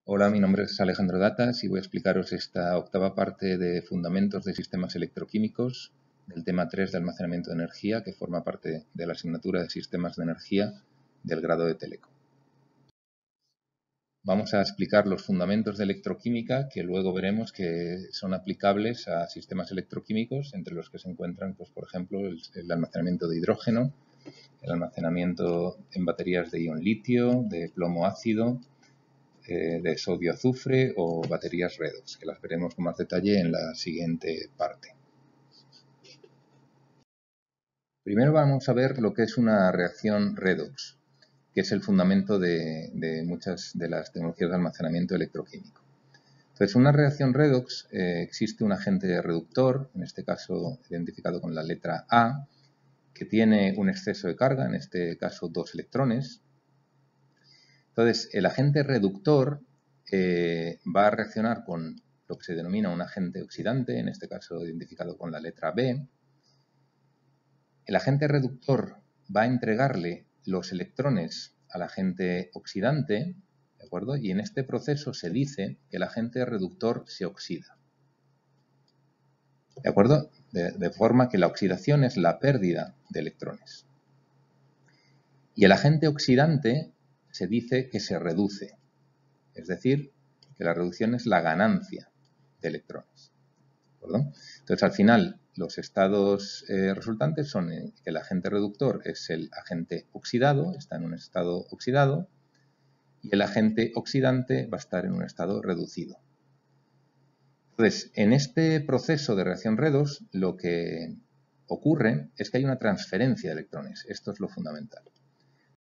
Hola, mi nombre es Alejandro Datas y voy a explicaros esta octava parte de Fundamentos de Sistemas Electroquímicos del tema 3 de almacenamiento de energía, que forma parte de la asignatura de Sistemas de Energía del grado de Teleco. Vamos a explicar los fundamentos de electroquímica que luego veremos que son aplicables a sistemas electroquímicos, entre los que se encuentran, pues, por ejemplo, el almacenamiento de hidrógeno, el almacenamiento en baterías de ion litio, de plomo ácido, de sodio azufre o baterías redox, que las veremos con más detalle en la siguiente parte. Primero vamos a ver lo que es una reacción redox, que es el fundamento de muchas de las tecnologías de almacenamiento electroquímico. Entonces, una reacción redox existe un agente reductor, en este caso identificado con la letra A, que tiene un exceso de carga, en este caso 2 electrones. Entonces, el agente reductor va a reaccionar con lo que se denomina un agente oxidante, en este caso identificado con la letra B. El agente reductor va a entregarle los electrones al agente oxidante, ¿de acuerdo? Y en este proceso se dice que el agente reductor se oxida, ¿de acuerdo? De forma que la oxidación es la pérdida de electrones. Y el agente oxidante se dice que se reduce, es decir, que la reducción es la ganancia de electrones, ¿de acuerdo? Entonces, al final, los estados resultantes son que el agente reductor es el agente oxidado, está en un estado oxidado, y el agente oxidante va a estar en un estado reducido. Entonces, en este proceso de reacción redox, lo que ocurre es que hay una transferencia de electrones. Esto es lo fundamental.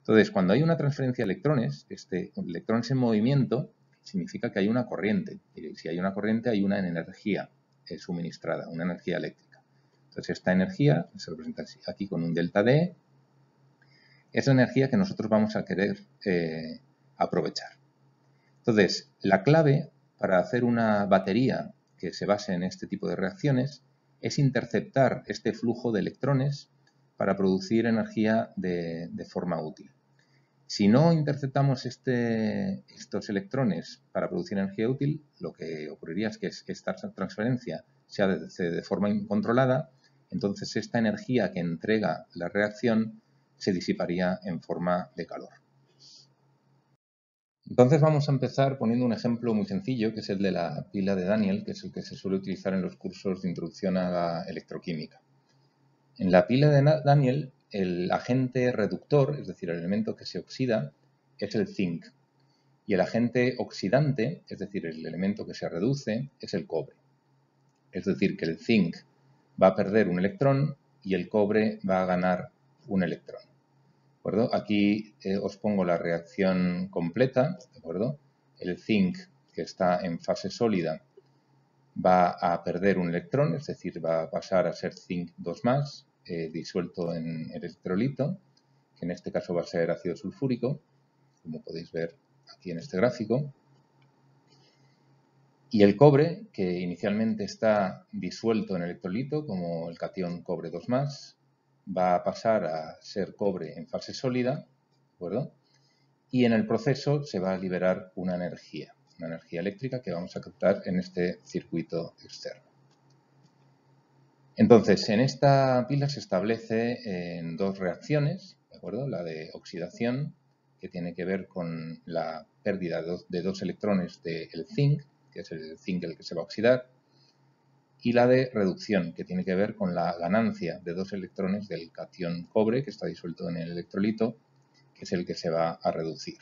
Entonces, cuando hay una transferencia de electrones, electrones en movimiento, significa que hay una corriente. Y si hay una corriente, hay una energía suministrada, una energía eléctrica. Entonces, esta energía se representa aquí con un delta D. Es la energía que nosotros vamos a querer aprovechar. Entonces, la clave para hacer una batería que se base en este tipo de reacciones es interceptar este flujo de electrones para producir energía de forma útil. Si no interceptamos estos electrones para producir energía útil, lo que ocurriría es que esta transferencia se hace de forma incontrolada, entonces esta energía que entrega la reacción se disiparía en forma de calor. Entonces vamos a empezar poniendo un ejemplo muy sencillo, que es el de la pila de Daniel, que es el que se suele utilizar en los cursos de introducción a la electroquímica. En la pila de Daniel, el agente reductor, es decir, el elemento que se oxida, es el zinc. Y el agente oxidante, es decir, el elemento que se reduce, es el cobre. Es decir, que el zinc va a perder un electrón y el cobre va a ganar un electrón. ¿De acuerdo? Aquí os pongo la reacción completa, ¿de acuerdo? El zinc, que está en fase sólida, va a perder un electrón, es decir, va a pasar a ser zinc 2+, disuelto en electrolito, que en este caso va a ser ácido sulfúrico, como podéis ver aquí en este gráfico. Y el cobre, que inicialmente está disuelto en electrolito, como el catión cobre 2+, va a pasar a ser cobre en fase sólida, ¿de acuerdo? Y en el proceso se va a liberar una energía eléctrica que vamos a captar en este circuito externo. Entonces, en esta pila se establece en dos reacciones, ¿de acuerdo? La de oxidación, que tiene que ver con la pérdida de dos electrones del zinc, que es el zinc el que se va a oxidar, y la de reducción, que tiene que ver con la ganancia de dos electrones del catión cobre, que está disuelto en el electrolito, que es el que se va a reducir.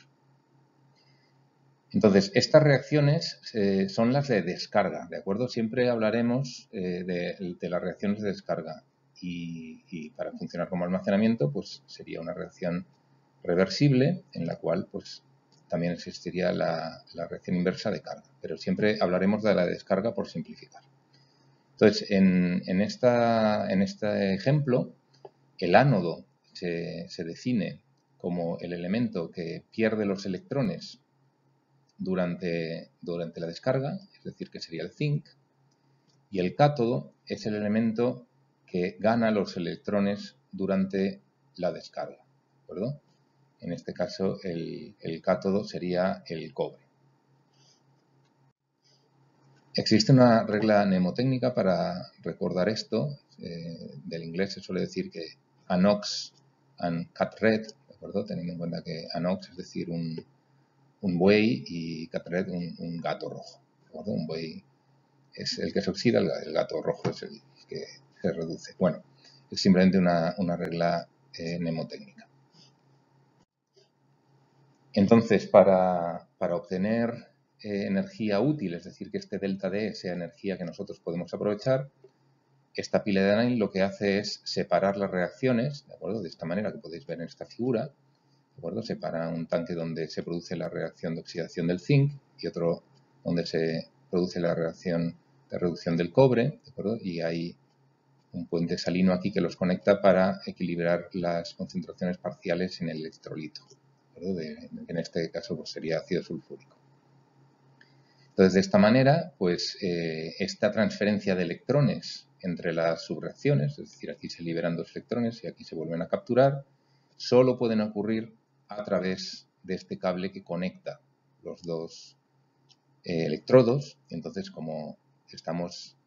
Entonces, estas reacciones son las de descarga, ¿de acuerdo? Siempre hablaremos de las reacciones de descarga y para funcionar como almacenamiento, pues sería una reacción reversible en la cual, pues, también existiría la reacción inversa de carga, pero siempre hablaremos de la descarga por simplificar. Entonces, en este ejemplo, el ánodo se define como el elemento que pierde los electrones durante la descarga, es decir, que sería el zinc, y el cátodo es el elemento que gana los electrones durante la descarga, ¿de acuerdo? En este caso, el cátodo sería el cobre. Existe una regla mnemotécnica para recordar esto. Del inglés se suele decir que an ox and cat red, ¿de acuerdo? Teniendo en cuenta que an ox es decir un buey y cat red un gato rojo, ¿de acuerdo? Un buey es el que se oxida, el gato rojo es el que se reduce. Bueno, es simplemente una regla mnemotécnica. Entonces, para obtener energía útil, es decir, que este delta D sea energía que nosotros podemos aprovechar, esta pila de Alain lo que hace es separar las reacciones, ¿de acuerdo? De esta manera que podéis ver en esta figura, ¿de acuerdo? Separa un tanque donde se produce la reacción de oxidación del zinc y otro donde se produce la reacción de reducción del cobre, ¿de acuerdo? Y hay un puente salino aquí que los conecta para equilibrar las concentraciones parciales en el electrolito, en este caso pues sería ácido sulfúrico. Entonces, de esta manera, pues esta transferencia de electrones entre las subreacciones, es decir, aquí se liberan 2 electrones y aquí se vuelven a capturar, solo pueden ocurrir a través de este cable que conecta los 2 electrodos. Entonces, como estamos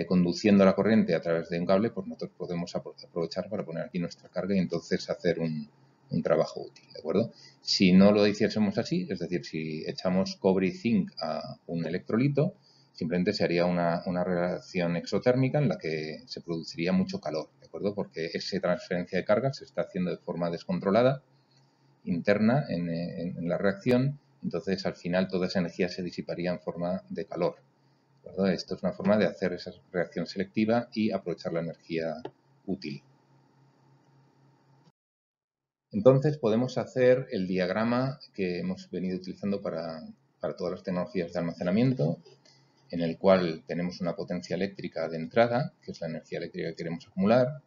conduciendo la corriente a través de un cable, pues nosotros podemos aprovechar para poner aquí nuestra carga y entonces hacer un trabajo útil, ¿de acuerdo? Si no lo hiciésemos así, es decir, si echamos cobre y zinc a un electrolito, simplemente se haría una reacción exotérmica en la que se produciría mucho calor, ¿de acuerdo? Porque esa transferencia de carga se está haciendo de forma descontrolada, interna en la reacción, entonces al final toda esa energía se disiparía en forma de calor. ¿Verdad? Esto es una forma de hacer esa reacción selectiva y aprovechar la energía útil. Entonces podemos hacer el diagrama que hemos venido utilizando para todas las tecnologías de almacenamiento, en el cual tenemos una potencia eléctrica de entrada, que es la energía eléctrica que queremos acumular,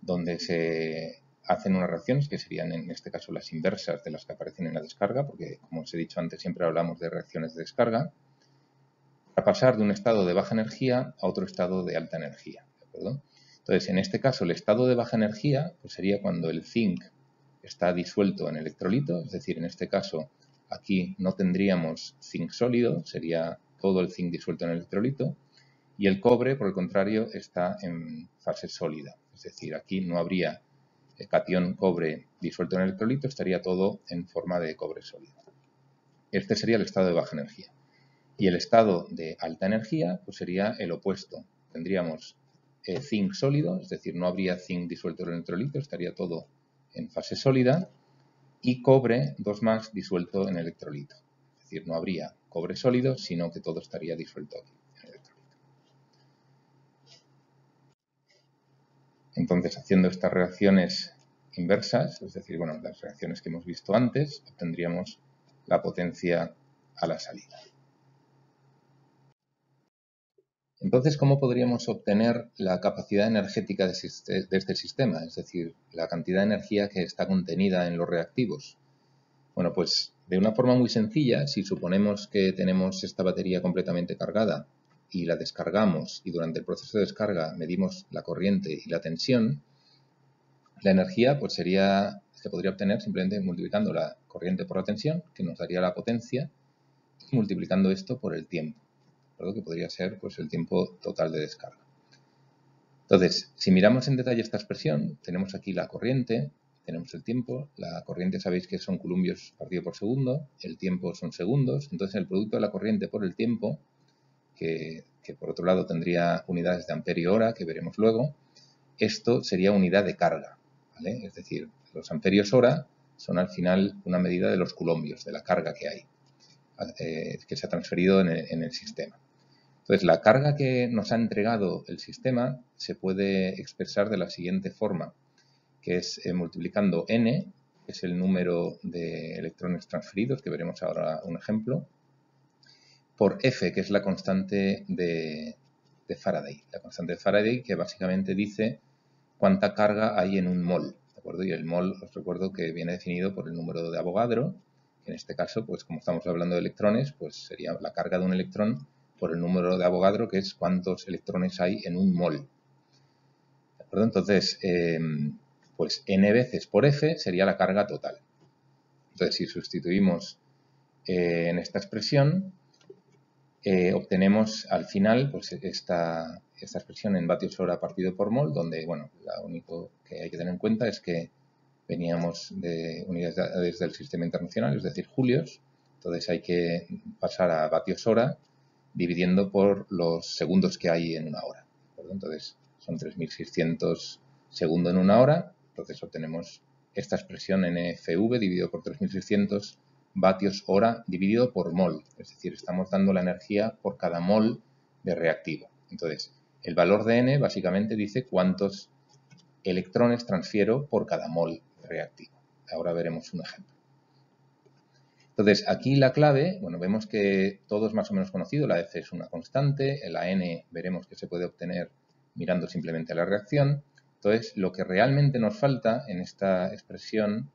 donde se hacen unas reacciones que serían en este caso las inversas de las que aparecen en la descarga, porque como os he dicho antes siempre hablamos de reacciones de descarga, para pasar de un estado de baja energía a otro estado de alta energía, ¿de acuerdo? Entonces, en este caso, el estado de baja energía pues sería cuando el zinc está disuelto en electrolito, es decir, en este caso, aquí no tendríamos zinc sólido, sería todo el zinc disuelto en electrolito, y el cobre, por el contrario, está en fase sólida, es decir, aquí no habría el catión cobre disuelto en electrolito, estaría todo en forma de cobre sólido. Este sería el estado de baja energía. Y el estado de alta energía pues sería el opuesto. Tendríamos zinc sólido, es decir, no habría zinc disuelto en el electrolito, estaría todo en fase sólida, y cobre 2+ disuelto en el electrolito. Es decir, no habría cobre sólido, sino que todo estaría disuelto aquí en el electrolito. Entonces, haciendo estas reacciones inversas, es decir, bueno, las reacciones que hemos visto antes, obtendríamos la potencia a la salida. Entonces, ¿cómo podríamos obtener la capacidad energética de este sistema? Es decir, la cantidad de energía que está contenida en los reactivos. Bueno, pues de una forma muy sencilla, si suponemos que tenemos esta batería completamente cargada y la descargamos y durante el proceso de descarga medimos la corriente y la tensión, la energía pues se podría obtener simplemente multiplicando la corriente por la tensión, que nos daría la potencia, y multiplicando esto por el tiempo, que podría ser pues el tiempo total de descarga. Entonces, si miramos en detalle esta expresión, tenemos aquí la corriente, tenemos el tiempo, la corriente sabéis que son columbios partido por segundo, el tiempo son segundos, entonces el producto de la corriente por el tiempo, que por otro lado tendría unidades de amperio hora, que veremos luego, esto sería unidad de carga, ¿vale? Es decir, los amperios hora son al final una medida de los coulombios, de la carga que hay, que se ha transferido en el sistema. Entonces, la carga que nos ha entregado el sistema se puede expresar de la siguiente forma, que es multiplicando n, que es el número de electrones transferidos, que veremos ahora un ejemplo, por F, que es la constante de Faraday. La constante de Faraday que básicamente dice cuánta carga hay en un mol, ¿de acuerdo? Y el mol, os recuerdo que viene definido por el número de Avogadro, que en este caso, pues como estamos hablando de electrones, pues sería la carga de un electrón por el número de Avogadro, que es cuántos electrones hay en un mol. ¿De acuerdo? Entonces, pues n veces por F sería la carga total. Entonces, si sustituimos en esta expresión, obtenemos al final pues esta expresión en vatios hora partido por mol, donde, bueno, lo único que hay que tener en cuenta es que veníamos de unidades del sistema internacional, es decir, julios, entonces hay que pasar a vatios hora dividiendo por los segundos que hay en una hora. ¿De acuerdo? Entonces son 3600 segundos en una hora, entonces obtenemos esta expresión NFV dividido por 3600 vatios hora dividido por mol, es decir, estamos dando la energía por cada mol de reactivo. Entonces, el valor de N básicamente dice cuántos electrones transfiero por cada mol de reactivo. Ahora veremos un ejemplo. Entonces, aquí la clave, bueno, vemos que todo es más o menos conocido, la F es una constante, la N veremos que se puede obtener mirando simplemente la reacción. Entonces, lo que realmente nos falta en esta expresión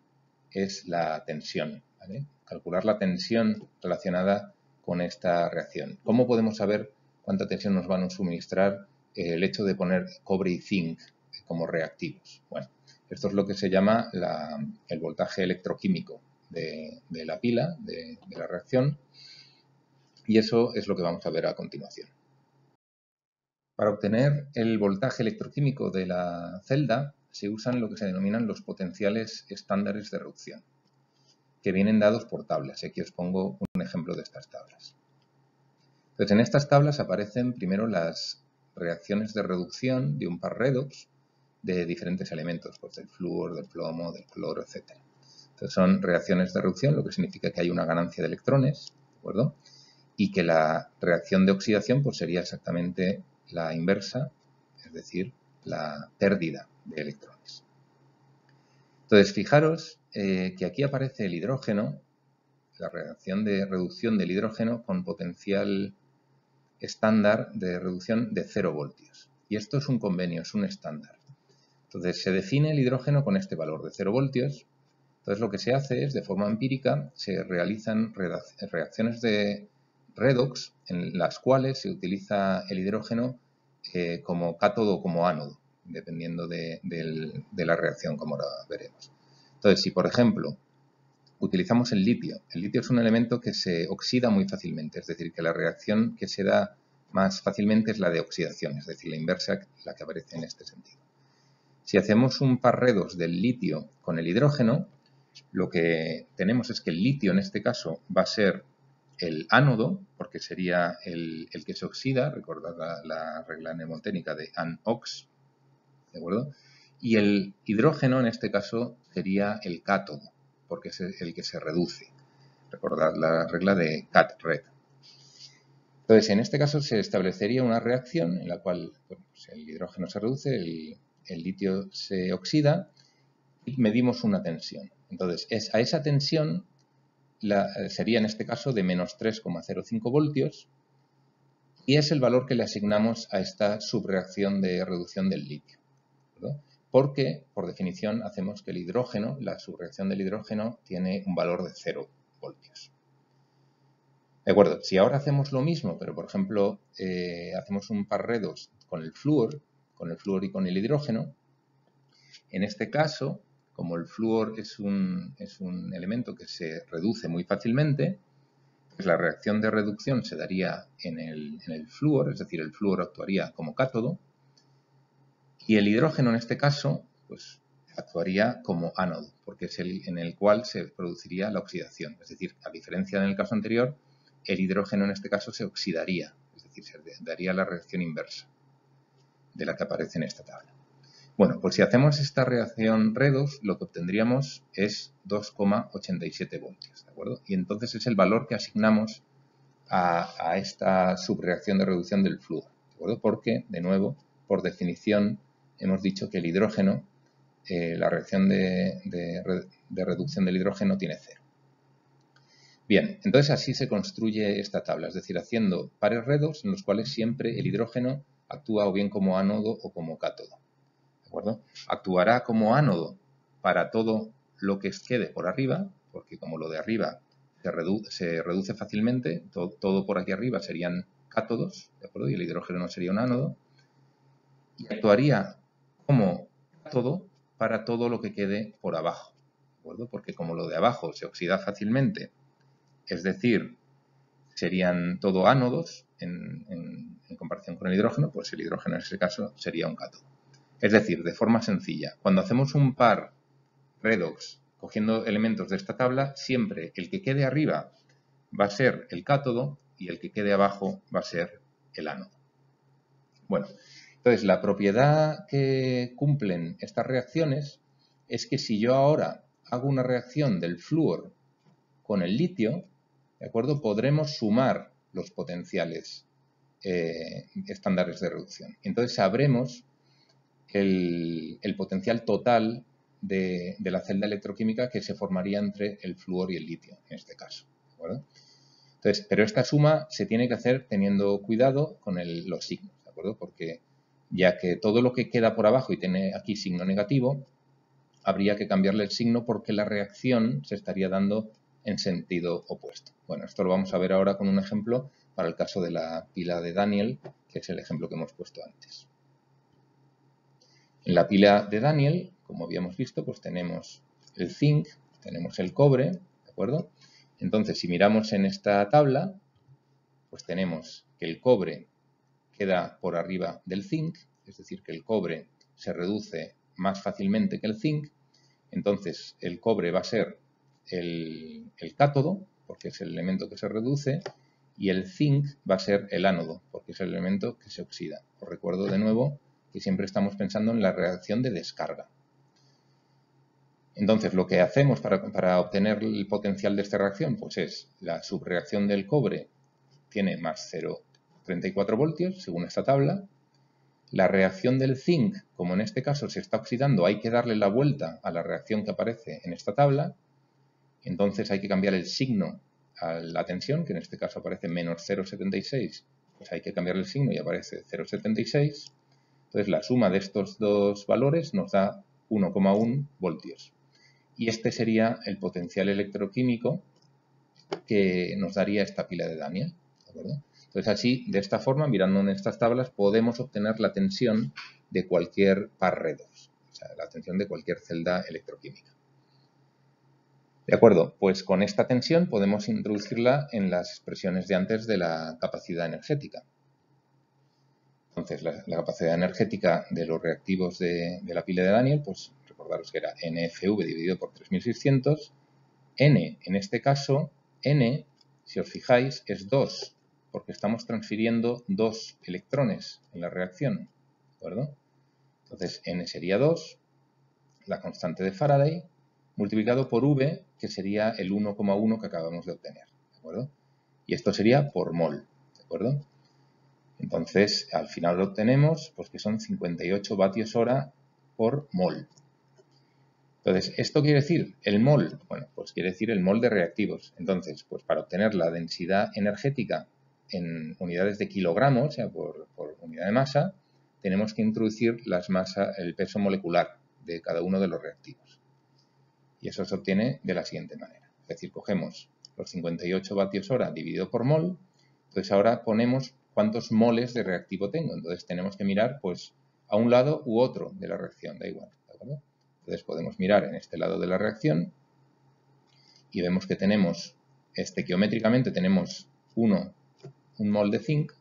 es la tensión, ¿vale? Calcular la tensión relacionada con esta reacción. ¿Cómo podemos saber cuánta tensión nos van a suministrar el hecho de poner cobre y zinc como reactivos? Bueno, esto es lo que se llama el voltaje electroquímico de la pila, de la reacción, y eso es lo que vamos a ver a continuación. Para obtener el voltaje electroquímico de la celda se usan lo que se denominan los potenciales estándares de reducción, que vienen dados por tablas. Aquí os pongo un ejemplo de estas tablas. Entonces, en estas tablas aparecen primero las reacciones de reducción de un par redox de diferentes elementos, pues del flúor, del plomo, del cloro, etc. Entonces, son reacciones de reducción, lo que significa que hay una ganancia de electrones, ¿de acuerdo? Y que la reacción de oxidación pues, sería exactamente la inversa, es decir, la pérdida de electrones. Entonces, fijaros que aquí aparece el hidrógeno, la reacción de reducción del hidrógeno con potencial estándar de reducción de 0 voltios. Y esto es un convenio, es un estándar. Entonces, se define el hidrógeno con este valor de 0 voltios. Entonces, lo que se hace es, de forma empírica, se realizan reacciones de redox en las cuales se utiliza el hidrógeno como cátodo o como ánodo, dependiendo de la reacción, como ahora veremos. Entonces, si por ejemplo utilizamos el litio es un elemento que se oxida muy fácilmente, es decir, que la reacción que se da más fácilmente es la de oxidación, es decir, la inversa, la que aparece en este sentido. Si hacemos un par redox del litio con el hidrógeno, lo que tenemos es que el litio en este caso va a ser el ánodo, porque sería el que se oxida, recordad la regla mnemotécnica de ANOX, ¿de acuerdo? Y el hidrógeno en este caso sería el cátodo, porque es el que se reduce. Recordad la regla de CAT-RED. Entonces, en este caso se establecería una reacción en la cual pues, el hidrógeno se reduce, el litio se oxida y medimos una tensión. Entonces, a esa tensión sería en este caso de menos 3,05 voltios y es el valor que le asignamos a esta subreacción de reducción del litio, ¿verdad? Porque, por definición, hacemos que el hidrógeno, la subreacción del hidrógeno, tiene un valor de 0 voltios. De acuerdo, si ahora hacemos lo mismo, pero por ejemplo hacemos un par redox con el flúor y con el hidrógeno, en este caso, como el flúor es un elemento que se reduce muy fácilmente, pues la reacción de reducción se daría en el flúor, es decir, el flúor actuaría como cátodo, y el hidrógeno en este caso, pues actuaría como ánodo, porque es el en el cual se produciría la oxidación. Es decir, a diferencia en el caso anterior, el hidrógeno en este caso se oxidaría, es decir, se daría la reacción inversa de la que aparece en esta tabla. Bueno, pues si hacemos esta reacción redox, lo que obtendríamos es 2,87 voltios, ¿de acuerdo? Y entonces es el valor que asignamos a esta subreacción de reducción del flúor, ¿de acuerdo? Porque, de nuevo, por definición, hemos dicho que el hidrógeno, la reacción de reducción del hidrógeno tiene 0. Bien, entonces así se construye esta tabla, es decir, haciendo pares redox en los cuales siempre el hidrógeno actúa o bien como ánodo o como cátodo. ¿De acuerdo? Actuará como ánodo para todo lo que quede por arriba, porque como lo de arriba se reduce fácilmente, todo por aquí arriba serían cátodos, ¿de acuerdo? Y el hidrógeno no sería un ánodo. Y actuaría como cátodo para todo lo que quede por abajo, ¿de acuerdo? Porque como lo de abajo se oxida fácilmente, es decir, serían todo ánodos en comparación con el hidrógeno, pues el hidrógeno en ese caso sería un cátodo. Es decir, de forma sencilla, cuando hacemos un par redox cogiendo elementos de esta tabla, siempre el que quede arriba va a ser el cátodo y el que quede abajo va a ser el ánodo. Bueno, entonces la propiedad que cumplen estas reacciones es que si yo ahora hago una reacción del flúor con el litio, ¿de acuerdo? Podremos sumar los potenciales estándares de reducción. Entonces sabremos el potencial total de la celda electroquímica que se formaría entre el flúor y el litio, en este caso. ¿De acuerdo? Entonces, pero esta suma se tiene que hacer teniendo cuidado con los signos, ¿de acuerdo? Porque ya que todo lo que queda por abajo y tiene aquí signo negativo, habría que cambiarle el signo porque la reacción se estaría dando en sentido opuesto. Bueno, esto lo vamos a ver ahora con un ejemplo para el caso de la pila de Daniel, que es el ejemplo que hemos puesto antes. En la pila de Daniel, como habíamos visto, pues tenemos el zinc, tenemos el cobre, ¿de acuerdo? Entonces, si miramos en esta tabla, pues tenemos que el cobre queda por arriba del zinc, es decir, que el cobre se reduce más fácilmente que el zinc. Entonces, el cobre va a ser el cátodo, porque es el elemento que se reduce, y el zinc va a ser el ánodo, porque es el elemento que se oxida. Os recuerdo de nuevo que siempre estamos pensando en la reacción de descarga. Entonces, lo que hacemos para obtener el potencial de esta reacción, pues es la subreacción del cobre tiene más 0,34 voltios, según esta tabla. La reacción del zinc, como en este caso se está oxidando, hay que darle la vuelta a la reacción que aparece en esta tabla. Entonces hay que cambiar el signo a la tensión, que en este caso aparece menos 0,76, pues hay que cambiarle el signo y aparece 0,76. Entonces la suma de estos dos valores nos da 1,1 voltios. Y este sería el potencial electroquímico que nos daría esta pila de Daniel, ¿de acuerdo? Entonces así, de esta forma, mirando en estas tablas, podemos obtener la tensión de cualquier par redox, o sea, la tensión de cualquier celda electroquímica. De acuerdo, pues con esta tensión podemos introducirla en las expresiones de antes de la capacidad energética. Entonces, la capacidad energética de los reactivos de la pila de Daniel, pues recordaros que era NFV dividido por 3600. N, en este caso, N, si os fijáis, es 2, porque estamos transfiriendo 2 electrones en la reacción, ¿de acuerdo? Entonces, N sería 2, la constante de Faraday, multiplicado por V, que sería el 1,1 que acabamos de obtener, ¿de acuerdo? Y esto sería por mol, ¿de acuerdo? Entonces, al final lo obtenemos, pues que son 58 vatios hora por mol. Entonces, ¿esto quiere decir el mol? Bueno, pues quiere decir el mol de reactivos. Entonces, pues para obtener la densidad energética en unidades de kilogramos, o sea, por unidad de masa, tenemos que introducir el peso molecular de cada uno de los reactivos. Y eso se obtiene de la siguiente manera. Es decir, cogemos los 58 vatios hora dividido por mol, entonces ahora ponemos cuántos moles de reactivo tengo. Entonces tenemos que mirar pues a un lado u otro de la reacción, da igual, ¿de acuerdo? Entonces podemos mirar en este lado de la reacción y vemos que tenemos, estequiométricamente tenemos un mol de zinc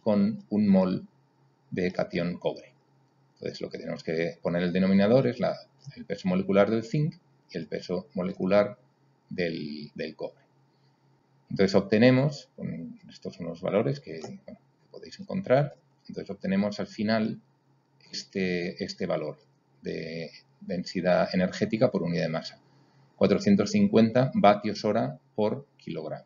con un mol de catión cobre. Entonces lo que tenemos que poner en el denominador es el peso molecular del zinc y el peso molecular del cobre. Entonces obtenemos, estos son los valores que podéis encontrar, entonces obtenemos al final este valor de densidad energética por unidad de masa, 450 vatios hora por kilogramo.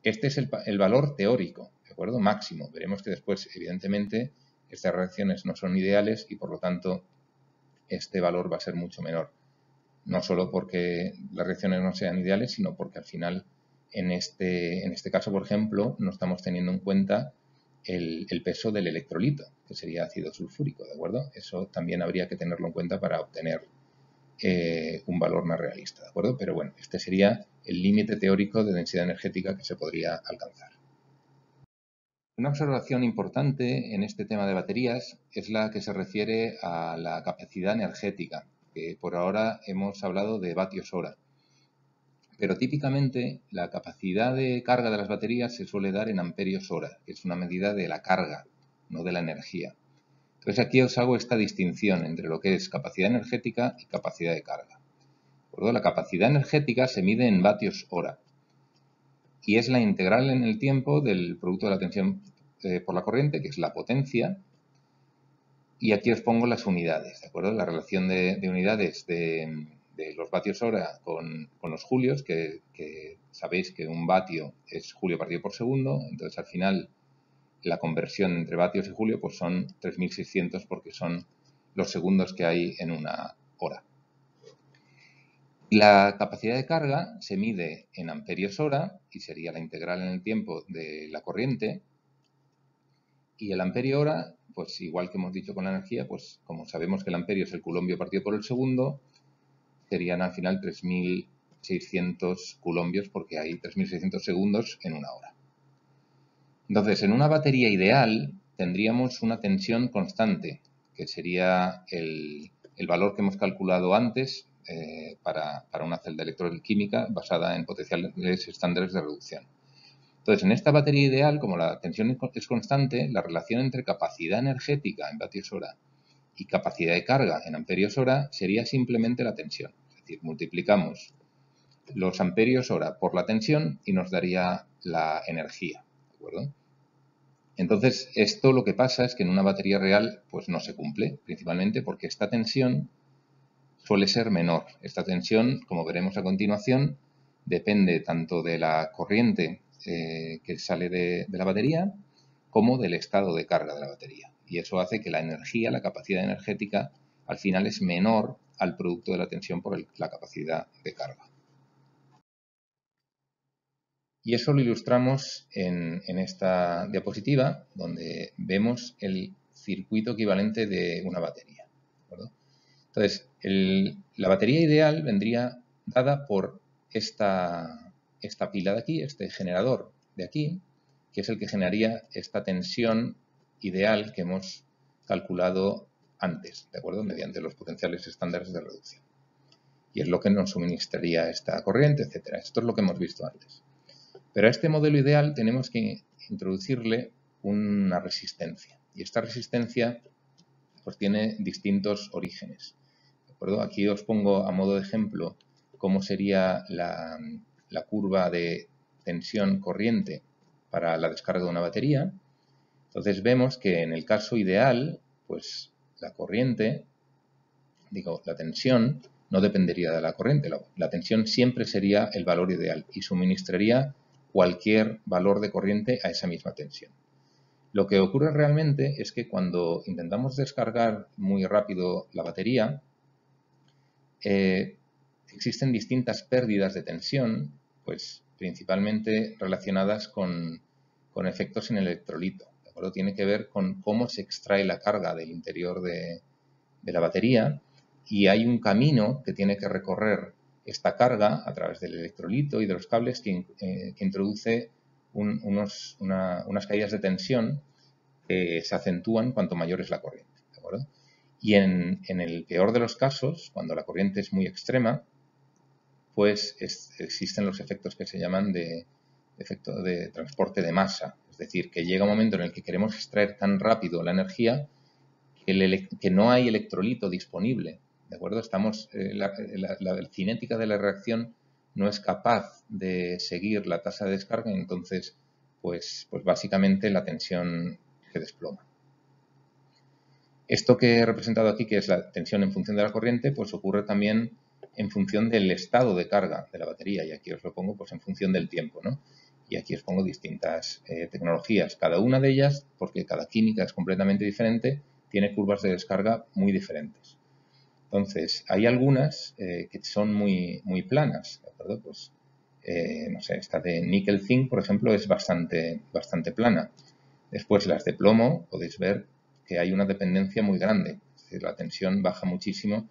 Este es el valor teórico, ¿de acuerdo? Máximo. Veremos que después, evidentemente, estas reacciones no son ideales y, por lo tanto, este valor va a ser mucho menor. No solo porque las reacciones no sean ideales, sino porque al final, en este caso, por ejemplo, no estamos teniendo en cuenta el peso del electrolito, que sería ácido sulfúrico, ¿de acuerdo? Eso también habría que tenerlo en cuenta para obtener un valor más realista, ¿de acuerdo? Pero bueno, este sería el límite teórico de densidad energética que se podría alcanzar. Una observación importante en este tema de baterías es la que se refiere a la capacidad energética, que por ahora hemos hablado de vatios hora. pero típicamente la capacidad de carga de las baterías se suele dar en amperios hora, que es una medida de la carga, no de la energía. Entonces aquí os hago esta distinción entre lo que es capacidad energética y capacidad de carga. La capacidad energética se mide en vatios hora y es la integral en el tiempo del producto de la tensión por la corriente, que es la potencia. Y aquí os pongo las unidades, ¿de acuerdo? La relación de unidades de los vatios hora con los julios, que sabéis que un vatio es julio partido por segundo, entonces al final la conversión entre vatios y julio pues son 3600 porque son los segundos que hay en una hora. La capacidad de carga se mide en amperios hora y sería la integral en el tiempo de la corriente. Y el amperio hora, pues igual que hemos dicho con la energía, pues como sabemos que el amperio es el culombio partido por el segundo, serían al final 3600 culombios porque hay 3600 segundos en una hora. Entonces, en una batería ideal tendríamos una tensión constante, que sería el valor que hemos calculado antes para una celda electroquímica basada en potenciales estándares de reducción. Entonces, en esta batería ideal, como la tensión es constante, la relación entre capacidad energética en vatios hora y capacidad de carga en amperios hora sería simplemente la tensión. Es decir, multiplicamos los amperios hora por la tensión y nos daría la energía, ¿de acuerdo? Entonces, esto lo que pasa es que en una batería real pues no se cumple, principalmente porque esta tensión suele ser menor. Esta tensión, como veremos a continuación, depende tanto de la corriente que sale de la batería como del estado de carga de la batería. Y eso hace que la energía, la capacidad energética, al final es menor al producto de la tensión por la capacidad de carga. Y eso lo ilustramos en esta diapositiva, donde vemos el circuito equivalente de una batería, ¿de acuerdo? Entonces, la batería ideal vendría dada por esta pila de aquí, este generador de aquí, que es el que generaría esta tensión ideal que hemos calculado antes, ¿de acuerdo? Mediante los potenciales estándares de reducción. Y es lo que nos suministraría esta corriente, etcétera. Esto es lo que hemos visto antes. Pero a este modelo ideal tenemos que introducirle una resistencia. Y esta resistencia pues tiene distintos orígenes. ¿De acuerdo? Aquí os pongo a modo de ejemplo cómo sería la curva de tensión corriente para la descarga de una batería. Entonces vemos que en el caso ideal, pues la corriente, la tensión no dependería de la corriente. La tensión siempre sería el valor ideal y suministraría cualquier valor de corriente a esa misma tensión. Lo que ocurre realmente es que cuando intentamos descargar muy rápido la batería, existen distintas pérdidas de tensión, pues principalmente relacionadas con efectos en el electrolito, ¿de acuerdo? Tiene que ver con cómo se extrae la carga del interior de la batería y hay un camino que tiene que recorrer esta carga a través del electrolito y de los cables que introduce unas caídas de tensión que se acentúan cuanto mayor es la corriente, ¿de acuerdo? Y en el peor de los casos, cuando la corriente es muy extrema, pues existen los efectos que se llaman de efecto de transporte de masa. Es decir, que llega un momento en el que queremos extraer tan rápido la energía que no hay electrolito disponible, ¿de acuerdo? La cinética de la reacción no es capaz de seguir la tasa de descarga y entonces, pues básicamente la tensión se desploma. Esto que he representado aquí, que es la tensión en función de la corriente, pues ocurre también en función del estado de carga de la batería. Y aquí os lo pongo pues en función del tiempo, ¿no? Y aquí os pongo distintas tecnologías. Cada una de ellas, porque cada química es completamente diferente, tiene curvas de descarga muy diferentes. Entonces, hay algunas que son muy planas, ¿de acuerdo? Pues, no sé, esta de níquel zinc, por ejemplo, es bastante plana. Después, las de plomo, podéis ver que hay una dependencia muy grande. Es decir, la tensión baja muchísimo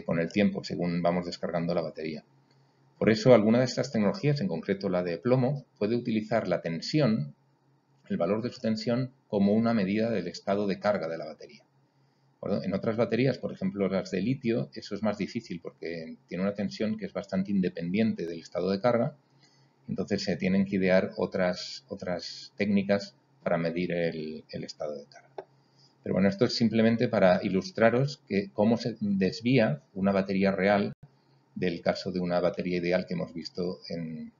con el tiempo, según vamos descargando la batería. Por eso, alguna de estas tecnologías, en concreto la de plomo, puede utilizar la tensión, el valor de su tensión, como una medida del estado de carga de la batería. ¿De acuerdo? En otras baterías, por ejemplo las de litio, eso es más difícil porque tiene una tensión que es bastante independiente del estado de carga. Entonces se tienen que idear otras técnicas para medir el estado de carga. Pero bueno, esto es simplemente para ilustraros cómo se desvía una batería real del caso de una batería ideal que hemos visto en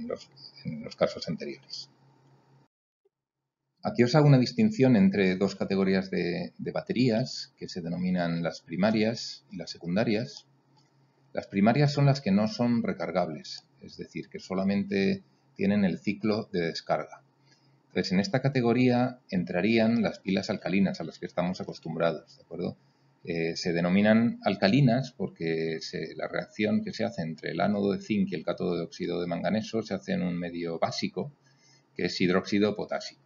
los casos anteriores. Aquí os hago una distinción entre dos categorías de baterías que se denominan las primarias y las secundarias. Las primarias son las que no son recargables, es decir, que solamente tienen el ciclo de descarga. Entonces, en esta categoría entrarían las pilas alcalinas a las que estamos acostumbrados, ¿de acuerdo? Se denominan alcalinas porque la reacción que se hace entre el ánodo de zinc y el cátodo de óxido de manganeso se hace en un medio básico, que es hidróxido potásico.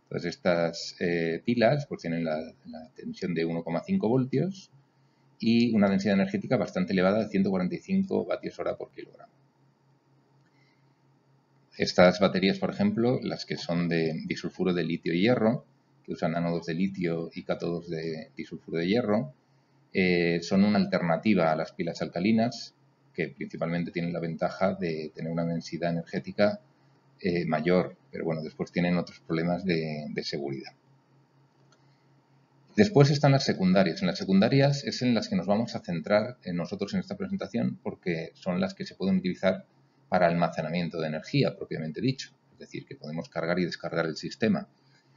Entonces, estas pilas pues, tienen la tensión de 1,5 voltios y una densidad energética bastante elevada de 145 vatios hora por kilogramo. Estas baterías, por ejemplo, las que son de disulfuro de litio y hierro, que usan ánodos de litio y cátodos de disulfuro de hierro, son una alternativa a las pilas alcalinas, que principalmente tienen la ventaja de tener una densidad energética mayor, pero bueno, después tienen otros problemas de seguridad. Después están las secundarias. En las secundarias es en las que nos vamos a centrar nosotros en esta presentación porque son las que se pueden utilizar para almacenamiento de energía, propiamente dicho. Es decir, que podemos cargar y descargar el sistema.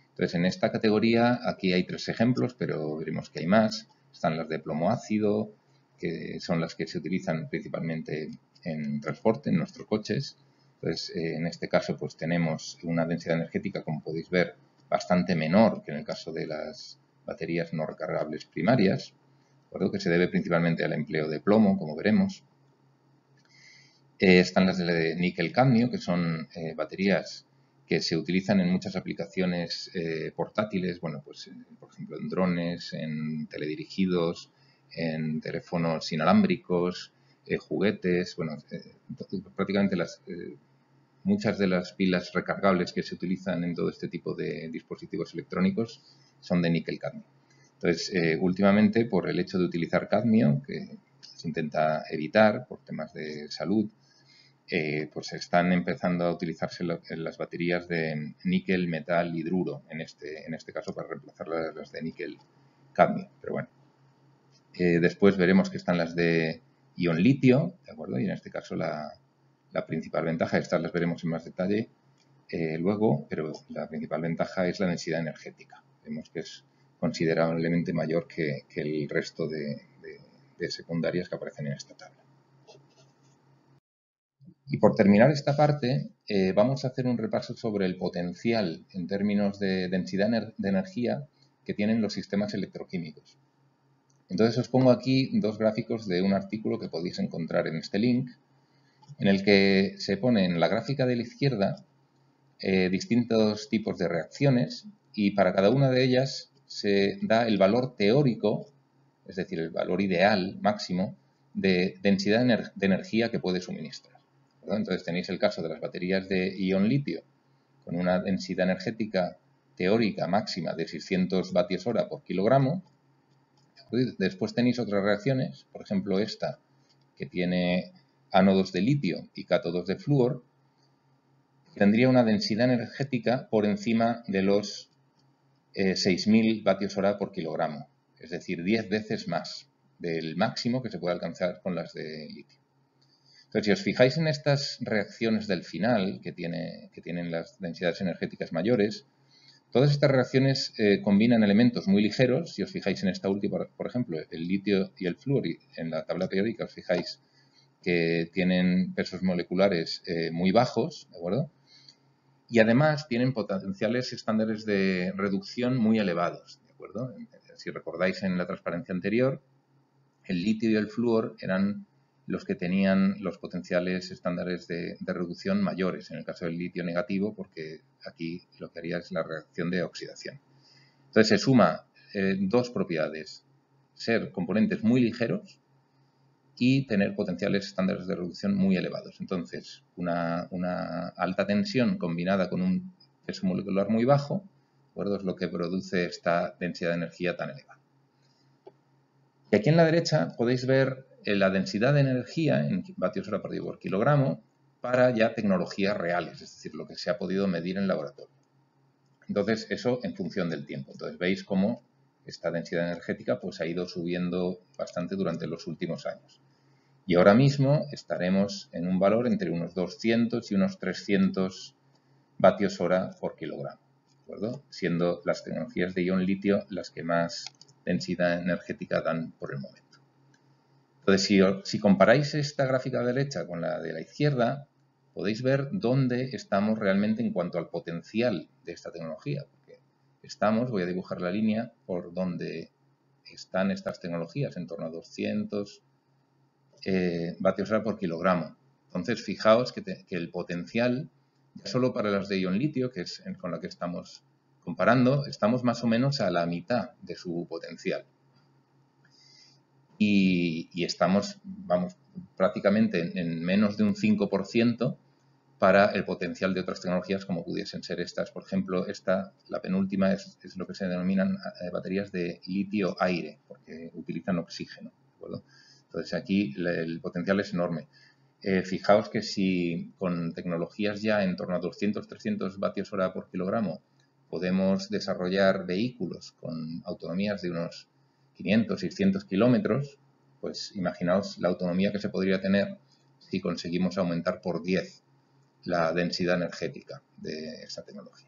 Entonces, en esta categoría, aquí hay 3 ejemplos, pero veremos que hay más. Están las de plomo ácido, que son las que se utilizan principalmente en transporte, en nuestros coches. Entonces, en este caso, pues tenemos una densidad energética, como podéis ver, bastante menor que en el caso de las baterías no recargables primarias, que se debe principalmente al empleo de plomo, como veremos. Están las de níquel-cadmio, que son baterías que se utilizan en muchas aplicaciones portátiles, bueno, pues por ejemplo en drones, en teledirigidos, en teléfonos inalámbricos, juguetes, bueno, prácticamente muchas de las pilas recargables que se utilizan en todo este tipo de dispositivos electrónicos son de níquel-cadmio. Entonces, últimamente, por el hecho de utilizar cadmio, que se intenta evitar por temas de salud, pues están empezando a utilizarse en las baterías de níquel, metal, hidruro, en este caso para reemplazar las de níquel-cadmio. Pero bueno, después veremos que están las de ion litio, ¿de acuerdo? Y en este caso la principal ventaja, estas las veremos en más detalle luego, pero la principal ventaja es la densidad energética. Vemos que es considerablemente mayor que el resto de secundarias que aparecen en esta tabla. Y por terminar esta parte, vamos a hacer un repaso sobre el potencial en términos de densidad de energía que tienen los sistemas electroquímicos. Entonces os pongo aquí 2 gráficos de un artículo que podéis encontrar en este link, en el que se pone en la gráfica de la izquierda distintos tipos de reacciones y para cada una de ellas se da el valor teórico, es decir, el valor ideal máximo de densidad de energía que puede suministrar. ¿Verdad? Entonces tenéis el caso de las baterías de ion litio con una densidad energética teórica máxima de 600 vatios hora por kilogramo. Después tenéis otras reacciones, por ejemplo esta que tiene ánodos de litio y cátodos de flúor, tendría una densidad energética por encima de los 6.000 vatios hora por kilogramo, es decir, 10 veces más del máximo que se puede alcanzar con las de litio. Entonces, si os fijáis en estas reacciones del final, que tienen las densidades energéticas mayores, todas estas reacciones combinan elementos muy ligeros. Si os fijáis en esta última, por ejemplo, el litio y el flúor, en la tabla periódica os fijáis que tienen pesos moleculares muy bajos, ¿de acuerdo? Y además tienen potenciales estándares de reducción muy elevados, ¿de acuerdo? Si recordáis en la transparencia anterior, el litio y el flúor eran los que tenían los potenciales estándares de reducción mayores, en el caso del litio negativo, porque aquí lo que haría es la reacción de oxidación. Entonces se suma 2 propiedades, ser componentes muy ligeros y tener potenciales estándares de reducción muy elevados. Entonces, una alta tensión combinada con un peso molecular muy bajo, ¿de acuerdo? Es lo que produce esta densidad de energía tan elevada. Y aquí en la derecha podéis ver la densidad de energía en vatios hora por kilogramo para ya tecnologías reales, es decir, lo que se ha podido medir en laboratorio. Entonces, eso en función del tiempo. Entonces, veis cómo esta densidad energética pues, ha ido subiendo bastante durante los últimos años. Y ahora mismo estaremos en un valor entre unos 200 y unos 300 vatios hora por kilogramo, ¿de acuerdo? Siendo las tecnologías de ion litio las que más densidad energética dan por el momento. Entonces, si comparáis esta gráfica de la derecha con la de la izquierda, podéis ver dónde estamos realmente en cuanto al potencial de esta tecnología. Porque voy a dibujar la línea por donde están estas tecnologías, en torno a 200 vatios hora por kilogramo. Entonces, fijaos que el potencial, ya solo para las de ion litio, que es con la que estamos comparando, estamos más o menos a la mitad de su potencial. Y estamos, vamos, prácticamente en menos de un 5% para el potencial de otras tecnologías como pudiesen ser estas. Por ejemplo, la penúltima, es lo que se denominan baterías de litio-aire, porque utilizan oxígeno, ¿de acuerdo? Entonces, aquí el potencial es enorme. Fijaos que si con tecnologías ya en torno a 200-300 vatios hora por kilogramo podemos desarrollar vehículos con autonomías de unos 500-600 kilómetros, pues imaginaos la autonomía que se podría tener si conseguimos aumentar por 10 la densidad energética de esta tecnología.